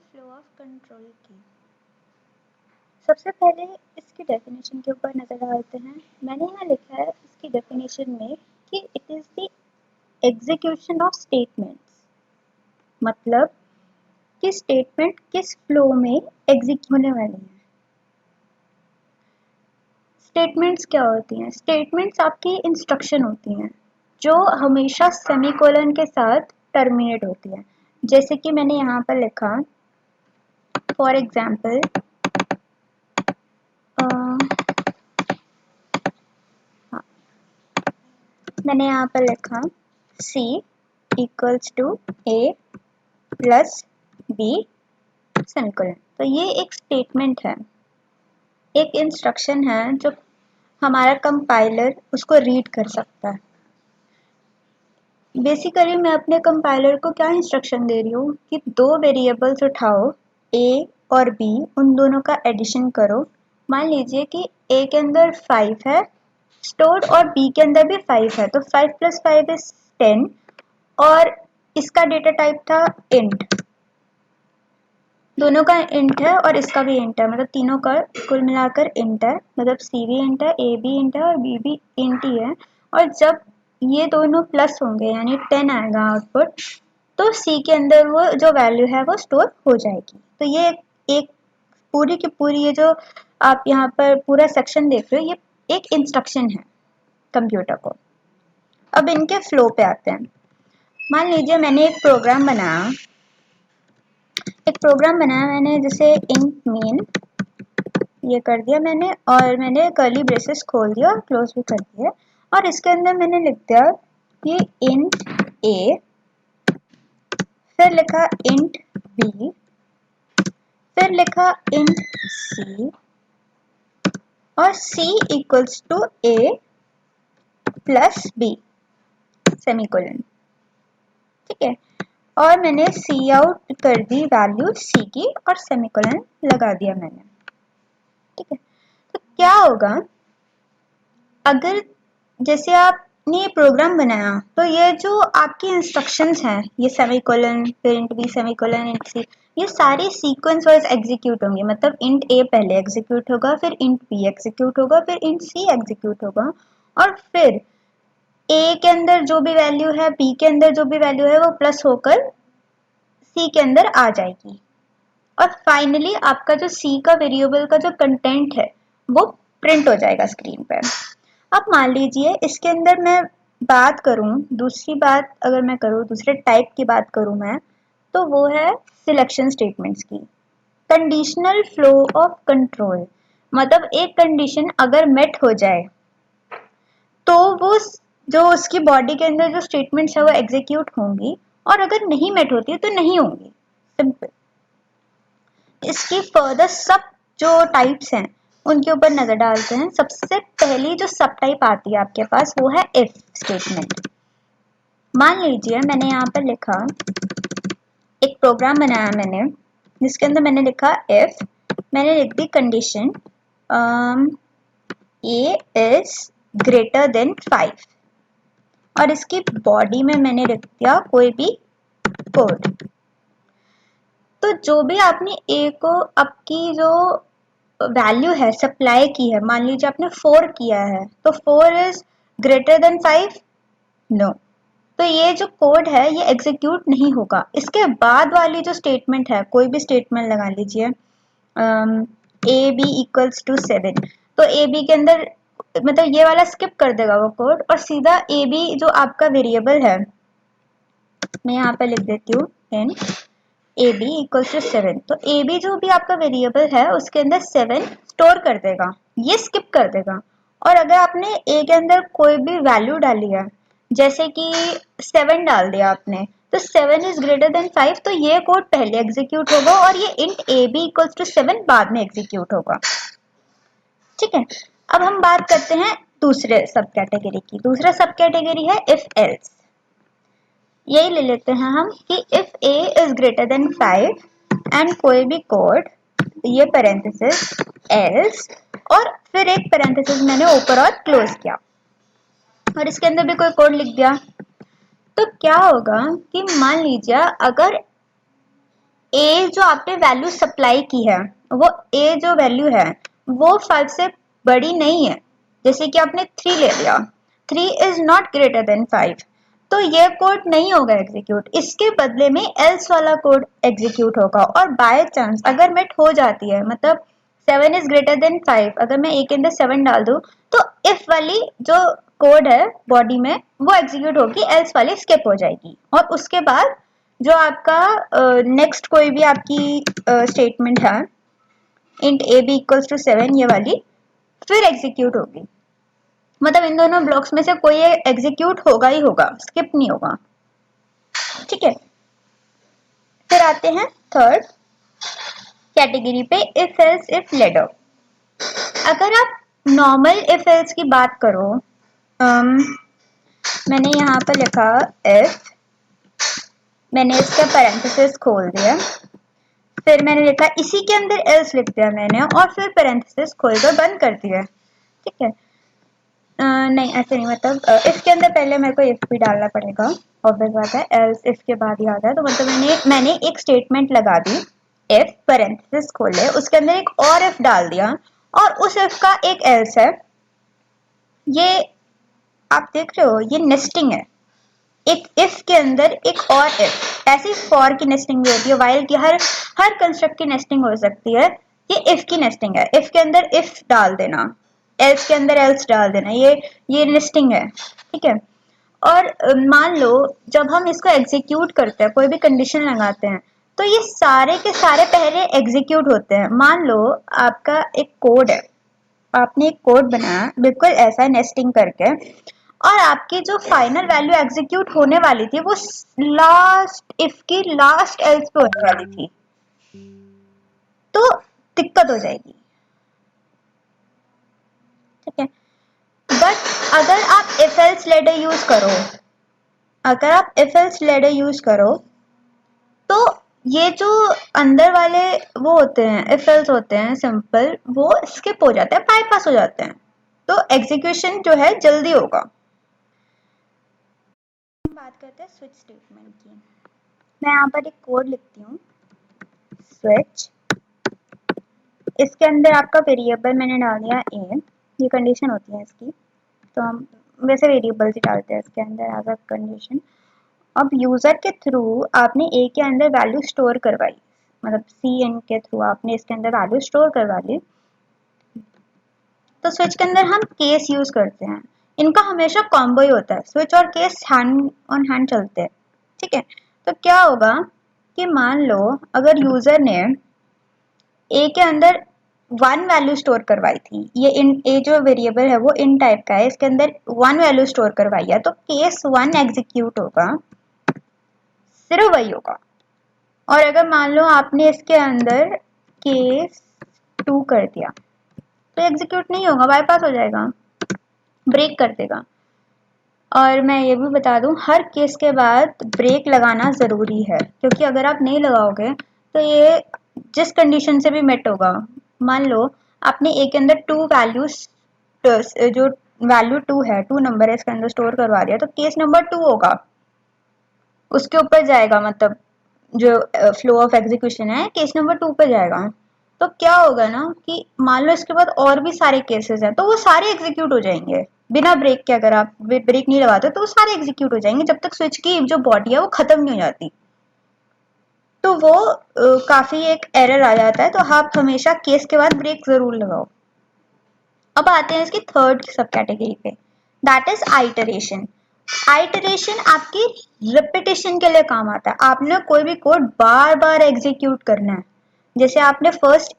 Flow of control की। सबसे पहले इसकी डेफिनेशन के ऊपर नज़र डालते हैं। मैंने यहाँ लिखा है इसकी डेफिनेशन में कि it is the execution of statements, मतलब कि स्टेटमेंट किस फ्लो में एग्जीक्यूट होने वाली है। स्टेटमेंट्स क्या होती हैं? स्टेटमेंट्स आपकी इंस्ट्रक्शन होती हैं जो हमेशा सेमीकोलन के साथ टर्मिनेट होती है। जैसे कि मैंने यहाँ पर लिखा, फॉर एग्जाम्पल मैंने यहाँ पर लिखा C equals to A plus B semicolon. तो ये एक स्टेटमेंट है, एक इंस्ट्रक्शन है जो हमारा कंपाइलर उसको रीड कर सकता है। बेसिकली मैं अपने कंपाइलर को क्या इंस्ट्रक्शन दे रही हूँ कि दो वेरिएबल्स उठाओ, A और B, उन दोनों का एडिशन करो। मान लीजिए कि A के अंदर 5 है स्टोर्ड और B के अंदर भी 5 है, तो 5 + 5 इज 10 और इसका डेटा टाइप था इंट। दोनों का इंट है और इसका भी इंट है, मतलब तीनों का कुल मिलाकर इंट है, मतलब C भी इंट है, A भी इंट है और B भी इंट ही है। और जब ये दोनों प्लस होंगे यानी 10 आएगा आउटपुट, तो C के अंदर वो जो वैल्यू है वो स्टोर हो जाएगी। तो ये एक पूरी की पूरी ये जो आप यहाँ पर पूरा सेक्शन देख रहे हो, ये एक इंस्ट्रक्शन है कंप्यूटर को। अब इनके फ्लो पे आते हैं। मान लीजिए मैंने एक प्रोग्राम बनाया मैंने, जैसे इंट मेन ये कर दिया मैंने, और मैंने कर्ली ब्रेसेस खोल दिया और क्लोज भी कर दिया, और इसके अंदर मैंने लिख दिया कि इंट A, फिर लिखा इंट B, फिर लिखा इंट C और C equals to A plus B semicolon. ठीक है, और मैंने C आउट कर दी वैल्यू C की और सेमीकोलन लगा दिया मैंने। ठीक है, तो क्या होगा अगर जैसे आपने ये प्रोग्राम बनाया, तो ये जो आपकी इंस्ट्रक्शंस हैं, ये सेमीकोलन, फिर int B semicolon int C, ये सारी सीक्वेंस वाइज एग्जीक्यूट होंगे। मतलब इंट A पहले एग्जीक्यूट होगा, फिर इंट B एग्जीक्यूट होगा, फिर इंट C एग्जीक्यूट होगा, और फिर A के अंदर जो भी वैल्यू है, B के अंदर जो भी वैल्यू है, वो प्लस होकर C के अंदर आ जाएगी। और फाइनली आपका जो C का वेरिएबल का जो कंटेंट है वो प्रिंट हो जाएगा स्क्रीन पर। अब मान लीजिए इसके अंदर मैं बात करूं, दूसरी बात अगर मैं करूं, दूसरे टाइप की बात करूं मैं, तो वो है सिलेक्शन स्टेटमेंट्स की। कंडीशनल फ्लो ऑफ कंट्रोल, मतलब एक कंडीशन अगर मेट हो जाए तो वो जो उसकी बॉडी के अंदर जो स्टेटमेंट्स है वो एग्जीक्यूट होंगी, और अगर नहीं मेट होती है तो नहीं होंगी। सिंपल। इसकी फर्दर सब जो टाइप्स हैं उनके ऊपर नजर डालते हैं। सबसे पहली जो सब टाइप आती है आपके पास वो है इफ स्टेटमेंट। मान लीजिए मैंने यहाँ पर लिखा, एक प्रोग्राम बनाया मैंने जिसके अंदर मैंने लिखा इफ, मैंने लिख दी condition A is greater than 5 और इसकी बॉडी में मैंने लिख दिया कोई भी कोड। तो जो भी आपने A को आपकी जो वैल्यू है सप्लाई की है, मान लीजिए आपने 4 किया है, तो 4 इज ग्रेटर देन 5, नो, तो ये जो कोड है ये एग्जीक्यूट नहीं होगा। इसके बाद वाली जो स्टेटमेंट है, कोई भी स्टेटमेंट लगा लीजिए, ए बी इक्वल्स टू 7, तो ए बी के अंदर मतलब ये वाला स्किप कर देगा वो कोड और सीधा ए बी जो आपका वेरिएबल है, मैं यहाँ पे लिख देती हूँ इन ए बी इक्वल्स टू 7, तो ए बी जो भी आपका वेरिएबल है उसके अंदर 7 स्टोर कर देगा, ये स्किप कर देगा। और अगर आपने ए के अंदर कोई भी वैल्यू डाली है, जैसे कि 7 डाल दिया आपने, तो 7 इज ग्रेटर देन 5, तो ये कोड पहले एग्जीक्यूट होगा और ये int A B equals to 7 बाद में एग्जीक्यूट होगा। ठीक है, अब हम बात करते हैं दूसरे सब कैटेगरी की। दूसरा सब कैटेगरी है इफ एल्स। यही ले लेते हैं हम कि if a is greater than 5 and कोई भी कोड, ये पैरेंथेसिस एल्स, और फिर एक पैरेंथेसिस मैंने ऊपर और क्लोज किया और इसके अंदर भी कोई कोड लिख दिया। तो क्या होगा कि मान लीजिए अगर ए जो आपने वैल्यू सप्लाई की है, वो ए जो वैल्यू है वो 5 से बड़ी नहीं है। जैसे कि आपने 3 ले लिया, 3 इज नॉट ग्रेटर देन 5, तो ये कोड नहीं होगा एग्जीक्यूट। इसके बदले में एल्स वाला कोड एग्जीक्यूट होगा। और बाय चांस अगर मेट हो जाती है, मतलब 7 इज ग्रेटर देन 5, अगर मैं ए के अंदर 7 डाल दूं तो इफ वाली जो कोड है बॉडी में वो एग्जीक्यूट होगी, एल्स वाली स्किप हो जाएगी। और उसके बाद जो आपका नेक्स्ट कोई भी आपकी स्टेटमेंट है, int A B equals to 7, ये वाली फिर एग्जीक्यूट होगी। मतलब इन दोनों ब्लॉक्स में से कोई एग्जीक्यूट होगा ही होगा, स्किप नहीं होगा। ठीक है, फिर आते हैं थर्ड कैटेगरी पे, इफ एल्स इफ लेडर। अगर आप नॉर्मल इफ एल्स की बात करो, मैंने यहाँ पर लिखा इफ, मैंने इसका पैरेंथेसिस खोल दिया, फिर मैंने लिखा इसी के अंदर एल्स लिख दिया मैंने, और फिर पैरेंथेसिस खोलकर बंद कर दिया। ठीक है, नहीं ऐसे नहीं, मतलब इसके अंदर पहले मेरे को इफ भी डालना पड़ेगा, ऑब्वियस बात है, एल्स इफ के बाद ही आता है। तो मतलब मैंने एक स्टेटमेंट लगा दी, इफ पैरेंथेसिस खोले, उसके अंदर एक और इफ डाल दिया, और उस इफ का एक एल्स है। ये आप देख रहे हो, ये नेस्टिंग है। एक इफ के अंदर एक और इफ, ऐसी फॉर की नेस्टिंग भी होती है, वाइल की, हर कंस्ट्रक्ट की नेस्टिंग हो सकती है। ये इफ की नेस्टिंग है, इफ के अंदर इफ डाल देना, एल्स के अंदर एल्स डाल देना, ये नेस्टिंग है। ठीक है, और मान लो जब हम इसको एग्जीक्यूट करते हैं, कोई भी कंडीशन लगाते हैं, तो ये सारे के सारे पहले एग्जीक्यूट होते हैं। मान लो आपका एक कोड है, आपने एक कोड बनाया बिल्कुल ऐसा नेस्टिंग करके, और आपकी जो फाइनल वैल्यू एग्जीक्यूट होने वाली थी वो लास्ट इफ की लास्ट एल्स पे होने वाली थी, तो दिक्कत हो जाएगी। ठीक है, बट अगर आप इफ एल्स लेडर यूज करो, अगर आप इफ एल्स लेडर यूज करो, तो ये जो अंदर वाले वो होते हैं, इफ एल्स होते हैं सिंपल, वो स्किप हो जाते हैं, बाईपास हो जाते हैं, तो एग्जीक्यूशन जो है जल्दी होगा। बात करते हैं स्विच स्टेटमेंट की। मैं यहाँ पर एक कोड लिखती हूँ, स्विच, इसके अंदर आपका वेरिएबल मैंने डाल दिया ए, ये कंडीशन होती है इसकी, तो हम वैसे वेरिएबल्स ही डालते हैं इसके अंदर एज अ कंडीशन। अब यूजर के थ्रू आपने ए के अंदर वैल्यू स्टोर करवाई, मतलब सी एन के थ्रू आपने इसके अंदर वैल्यू स्टोर करवा ली, तो स्विच के अंदर हम केस यूज करते हैं। इनका हमेशा कॉम्बो ही होता है, स्विच और केस हैंड ऑन हैंड चलते हैं। ठीक है, तो क्या होगा कि मान लो अगर यूजर ने ए के अंदर 1 वैल्यू स्टोर करवाई थी, ये इन ए जो वेरिएबल है वो इन टाइप का है, इसके अंदर 1 वैल्यू स्टोर करवाई है, तो केस 1 एग्जीक्यूट होगा, सिर्फ वही होगा। और अगर मान लो आपने इसके अंदर केस 2 कर दिया, तो एग्जीक्यूट नहीं होगा, बाईपास हो जाएगा, ब्रेक कर देगा। और मैं ये भी बता दूं, हर केस के बाद ब्रेक लगाना ज़रूरी है, क्योंकि अगर आप नहीं लगाओगे तो ये जिस कंडीशन से भी मेट होगा। मान लो आपने ए के अंदर 2 वैल्यूज, जो वैल्यू 2 है, 2 नंबर है इसके अंदर स्टोर करवा दिया, तो केस नंबर 2 होगा, उसके ऊपर जाएगा, मतलब जो फ्लो ऑफ एग्जीक्यूशन है केस नंबर 2 पे जाएगा। तो क्या होगा ना कि मान लो इसके बाद और भी सारे केसेस हैं, तो वो सारे एग्जीक्यूट हो जाएंगे बिना ब्रेक के। अगर आप ब्रेक नहीं लगाते तो वो सारे एग्जीक्यूट हो जाएंगे जब तक स्विच की जो बॉडी है वो खत्म नहीं हो जाती। तो वो काफी एक एरर आ जाता है, तो आप हमेशा केस के बाद ब्रेक जरूर लगाओ। अब आते हैं इसकी थर्ड सब कैटेगरी पे, दैट इज आइटरेशन। आइटरेशन आपकी रिपीटेशन के लिए काम आता है। आपने कोई भी कोड बार बार एग्जीक्यूट करना है, जैसे आपने फर्स्ट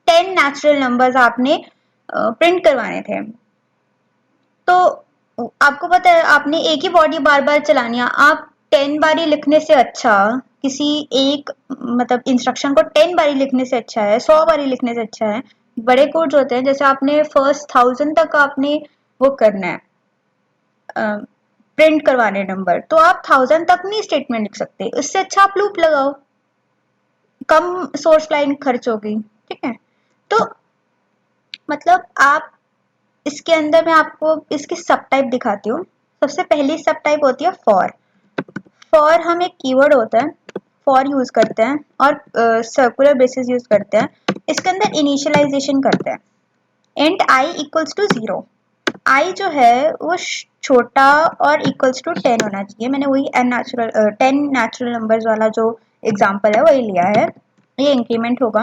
10 नेचुरल नंबर्स आपने प्रिंट करवाने थे, तो आपको पता है आपने एक ही बॉडी बार बार चलानी है। आप 10 बारी लिखने से अच्छा, किसी एक मतलब इंस्ट्रक्शन को 10 बारी लिखने से अच्छा है, 100 बारी लिखने से अच्छा है। बड़े कोड्स होते हैं, जैसे आपने फर्स्ट 1000 तक आपने वो करना है, प्रिंट करवाने नंबर, तो आप 1000 तक नहीं स्टेटमेंट लिख सकते, इससे अच्छा आप लूप लगाओ, कम सोर्स लाइन खर्च होगी। ठीक है, तो मतलब आप इसके अंदर मैं आपको इसकी सब टाइप दिखाती हूँ। सबसे पहली सब टाइप होती है फॉर। फॉर हम एक कीवर्ड होता है, फॉर यूज करते हैं और सर्कुलर ब्रेसेस यूज करते हैं, इसके अंदर इनिशियलाइजेशन करते हैं। इंट आई इक्वल्स टू 0, आई जो है वो छोटा और इक्वल्स टू 10 होना चाहिए। मैंने वही 10 नेचुरल नंबर्स वाला जो एग्जांपल है वही लिया है। ये इंक्रीमेंट होगा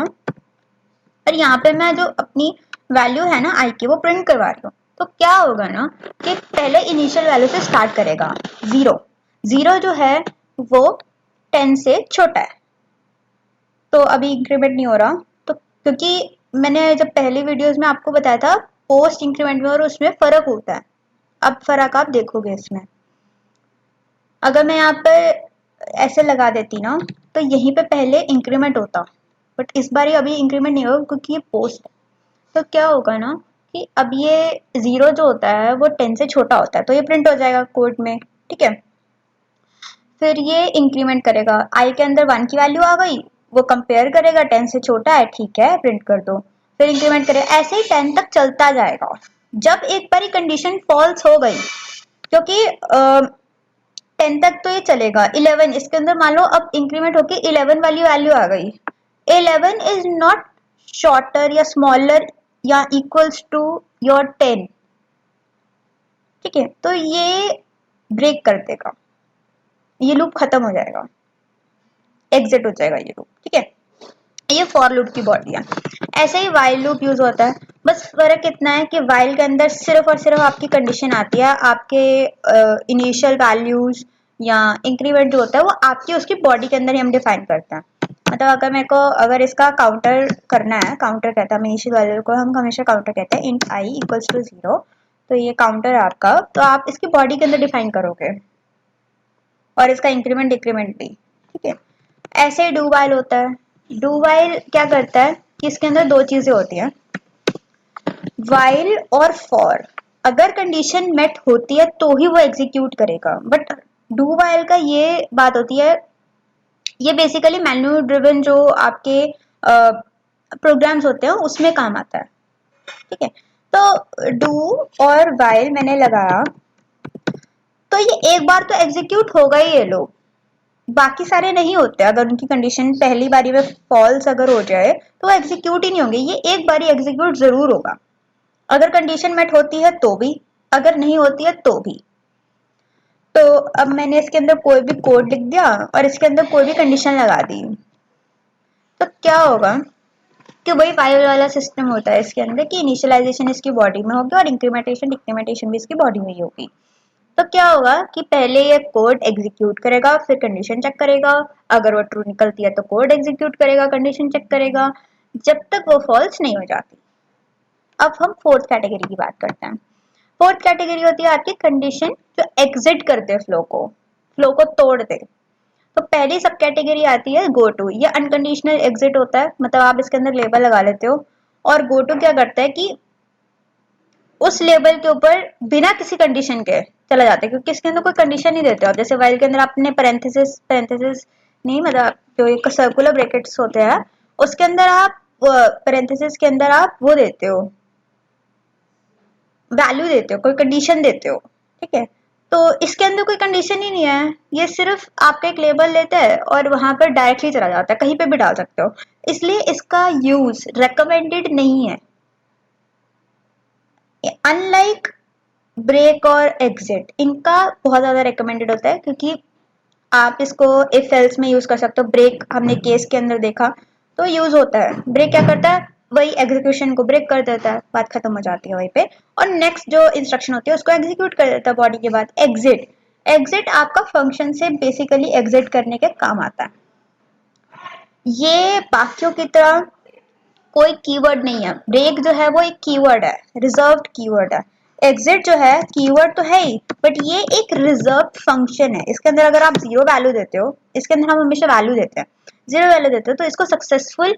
और यहाँ पे मैं जो अपनी वैल्यू है ना आई की वो प्रिंट करवा रही हूँ। तो क्या होगा ना कि पहले इनिशियल वैल्यू से स्टार्ट करेगा 0, 0 जो है वो 10 से छोटा है, तो अभी इंक्रीमेंट नहीं हो रहा। तो क्योंकि मैंने जब पहली वीडियोस में आपको बताया था पोस्ट इंक्रीमेंट में और उसमें फर्क होता है, अब फर्क आप देखोगे इसमें। अगर मैं यहाँ पर ऐसे लगा देती ना तो यहीं पे पहले इंक्रीमेंट होता, बट इस बार अभी इंक्रीमेंट नहीं होगा क्योंकि ये पोस्ट है। तो क्या होगा ना कि अब ये 0 जो होता है वो 10 से छोटा होता है, तो ये प्रिंट हो जाएगा कोड में, ठीक है। फिर ये इंक्रीमेंट करेगा, आई के अंदर 1 की वैल्यू आ गई, वो कंपेयर करेगा 10 से छोटा है, ठीक है प्रिंट कर दो। फिर इंक्रीमेंट करेगा, ऐसे ही 10 तक चलता जाएगा। जब एक बार कंडीशन फॉल्स हो गई, क्योंकि 10 तक तो ये चलेगा, 11 इसके अंदर मान लो अब इंक्रीमेंट होके 11 वाली वैल्यू आ गई, 11 इज नॉट शॉर्टर या स्मॉलर या इक्वल्स टू योर 10, ठीक है, तो ये ब्रेक कर देगा, ये लूप खत्म हो जाएगा, एग्जिट हो जाएगा ये लूप, ठीक है। ये फॉर लूप की बॉडी है। ऐसे ही वाइल लूप यूज होता है, बस फर्क इतना है कि वाइल के अंदर सिर्फ और सिर्फ आपकी कंडीशन आती है, आपके इनिशियल वैल्यूज या इंक्रीमेंट जो होता है वो आपकी उसकी बॉडी के अंदर ही हम डिफाइन करते हैं। मतलब अगर मेरे को अगर इसका काउंटर करना है, काउंटर कहता है इनिशियल वैल्यू को हम हमेशा काउंटर कहते हैं, इंट आई इक्वल्स टू 0, तो ये काउंटर है आपका, तो आप इसकी बॉडी के अंदर डिफाइन करोगे और इसका इंक्रीमेंट डिक्रीमेंट भी, ठीक है। ऐसे ही डू वाइल होता है। डू वाइल क्या करता है कि इसके अंदर दो चीजें होती हैं, वाइल और फॉर। अगर कंडीशन मेट होती है तो ही वो एग्जीक्यूट करेगा, बट डू वाइल का ये बात होती है, ये बेसिकली मैन्युअल ड्रिवन जो आपके प्रोग्राम्स होते हैं उसमें काम आता है, ठीक है। तो डू और वाइल मैंने लगाया तो ये एक बार तो एग्जीक्यूट होगा ही, ये लोग बाकी सारे नहीं होते। अगर उनकी कंडीशन पहली बारी में फॉल्स अगर हो जाए तो एग्जीक्यूट ही नहीं होंगे, ये एक बारी एग्जीक्यूट जरूर होगा, अगर कंडीशन मेट होती है तो भी, अगर नहीं होती है तो भी। तो अब मैंने इसके अंदर कोई भी कोड लिख दिया और इसके अंदर कोई भी कंडीशन लगा दी, तो क्या होगा कि वही वाइल वाला सिस्टम होता है इसके अंदर कि इनिशियलाइजेशन इसकी बॉडी में होगी और इंक्रीमेंटेशन डिक्रीमेंटेशन भी इसकी बॉडी में ही होगी। तो क्या होगा कि पहले ये कोड एग्जीक्यूट करेगा, फिर कंडीशन चेक करेगा, अगर वो ट्रू निकलती है तो कोड एग्जीक्यूट करेगा, कंडीशन चेक करेगा, जब तक वो फॉल्स नहीं हो जाती। अब हम फोर्थ कैटेगरी की बात करते हैं। फोर्थ कैटेगरी होती है आपकी कंडीशन जो एग्जिट कर दे फ्लो को तोड़ दे। तो पहली सब कैटेगरी आती है गो टू, ये अनकंडीशनल एग्जिट होता है, मतलब आप इसके अंदर लेबल लगा लेते हो और गो टू क्या करता है कि उस लेबल के ऊपर बिना किसी कंडीशन के चला जाता है, क्योंकि इसके अंदर कोई कंडीशन नहीं देते हो। जैसे वाइल के अंदर आपने पैरेंथेसिस नहीं, मतलब जो एक सर्कुलर ब्रैकेट्स होते हैं उसके अंदर आप पैरेंथेसिस के अंदर आप वो देते हो, वैल्यू देते हो, कोई कंडीशन देते हो, ठीक है। तो इसके अंदर कोई कंडीशन ही नहीं है, ये सिर्फ आपका एक लेबल लेता है और वहां पर डायरेक्टली चला जाता है, कहीं पे भी डाल सकते हो, इसलिए इसका यूज रेकमेंडेड नहीं है। अनलाइक ब्रेक और एग्जिट, इनका बहुत ज्यादा रिकमेंडेड होता है, क्योंकि आप इसको इफ एल्स में यूज कर सकते हो। ब्रेक हमने केस के अंदर देखा तो यूज होता है, ब्रेक क्या करता है वही एग्जीक्यूशन को ब्रेक कर देता है, बात खत्म हो जाती है वहीं पे, और नेक्स्ट जो इंस्ट्रक्शन होती है उसको एग्जीक्यूट कर देता है बॉडी के बाद। एग्जिट, एग्जिट आपका फंक्शन से बेसिकली एग्जिट करने के काम आता है। ये बाकियों की तरह कोई कीवर्ड नहीं है, ब्रेक जो है वो एक कीवर्ड है, रिजर्व्ड कीवर्ड है। एग्जिट जो है कीवर्ड तो है ही, बट ये एक रिजर्व्ड फंक्शन है, इसके अंदर अगर आप 0 वैल्यू देते हो, इसके अंदर हम हमेशा वैल्यू देते हैं, 0 वैल्यू देते हो तो इसको सक्सेसफुल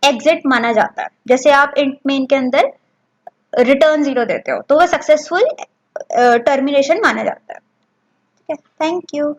एग्जिट माना जाता है। जैसे आप इंट मेन के अंदर रिटर्न 0 देते हो तो वो सक्सेसफुल टर्मिनेशन माना जाता है, ठीक है। Thank you.